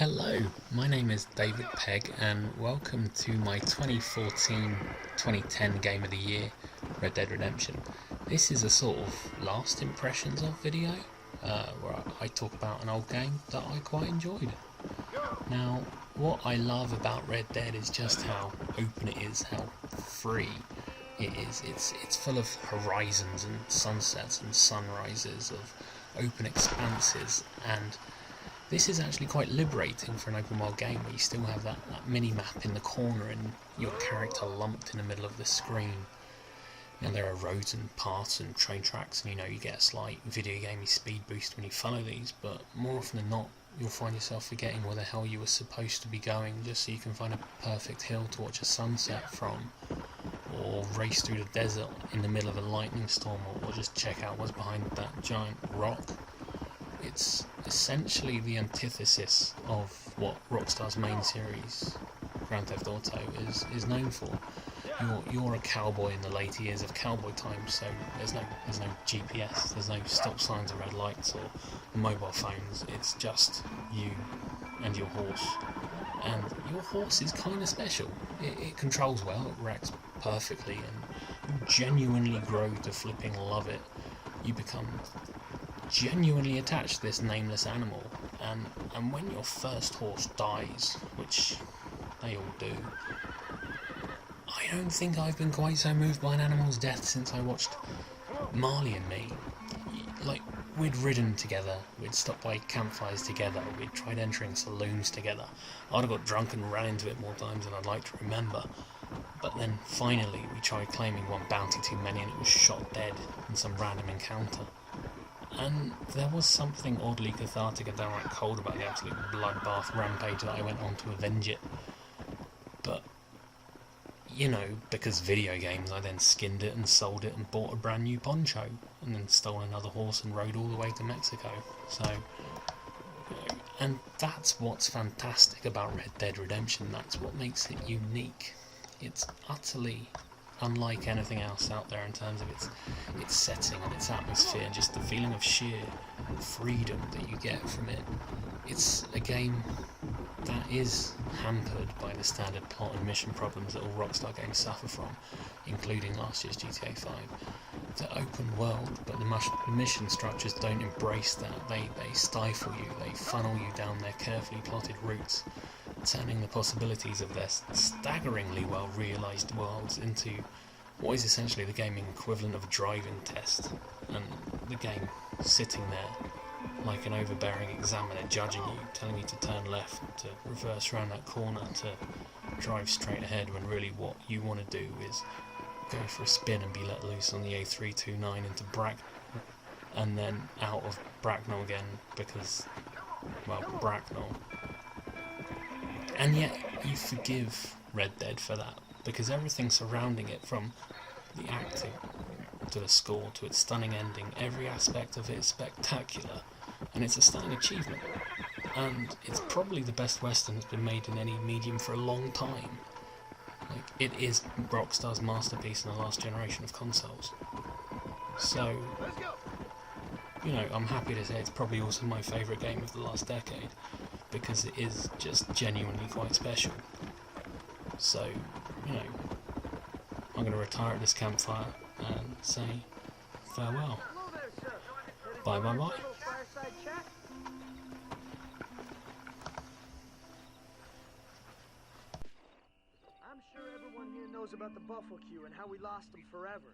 Hello, my name is David Pegg and welcome to my 2014-2010 Game of the Year, Red Dead Redemption. This is a sort of last impressions of video where I talk about an old game that I quite enjoyed. Now, what I love about Red Dead is just how open it is, how free it is. It's full of horizons and sunsets and sunrises, of open expanses, and this is actually quite liberating for an open world game where you still have that mini map in the corner and your character lumped in the middle of the screen. And there are roads and paths and train tracks, and you get a slight video gamey speed boost when you follow these, but more often than not you'll find yourself forgetting where the hell you were supposed to be going just so you can find a perfect hill to watch a sunset from, or race through the desert in the middle of a lightning storm, or just check out what's behind that giant rock. It's essentially the antithesis of what Rockstar's main series, Grand Theft Auto, is known for. You're a cowboy in the later years of cowboy times, so there's no GPS, there's no stop signs or red lights or mobile phones. It's just you and your horse, and your horse is kind of special. It controls well, it reacts perfectly, and you genuinely grow to flipping love it. You become genuinely attached to this nameless animal, and when your first horse dies, which they all do, I don't think I've been quite so moved by an animal's death since I watched Marley and Me. Like, we'd ridden together, we'd stopped by campfires together, we'd tried entering saloons together. I'd have got drunk and ran into it more times than I'd like to remember, but then finally we tried claiming one bounty too many and it was shot dead in some random encounter. And there was something oddly cathartic and downright cold about the absolute bloodbath rampage that I went on to avenge it. But, because video games, I then skinned it and sold it and bought a brand new poncho, and then stole another horse and rode all the way to Mexico. And that's what's fantastic about Red Dead Redemption, that's what makes it unique. It's utterly unlike anything else out there in terms of its setting and its atmosphere, and just the feeling of sheer freedom that you get from it. It's a game that is hampered by the standard plot and mission problems that all Rockstar games suffer from, including last year's GTA 5. The open world, but the mission structures don't embrace that. They stifle you, they funnel you down their carefully plotted routes, turning the possibilities of their staggeringly well realised worlds into what is essentially the gaming equivalent of a driving test, and the game sitting there like an overbearing examiner judging you, telling you to turn left, to reverse around that corner, to drive straight ahead, when really what you want to do is go for a spin and be let loose on the A329 into Bracknell, and then out of Bracknell again because, well, Bracknell. And yet you forgive Red Dead for that, because everything surrounding it, from the acting to the score to its stunning ending, every aspect of it is spectacular, and it's a stunning achievement. And it's probably the best Western that's been made in any medium for a long time. Like, it is Rockstar's masterpiece in the last generation of consoles. So, I'm happy to say it's probably also my favourite game of the last decade, because it is just genuinely quite special. So, I'm going to retire at this campfire and say farewell. Bye bye bye. I'm sure everyone here knows about the Buffalo Queue and how we lost them forever.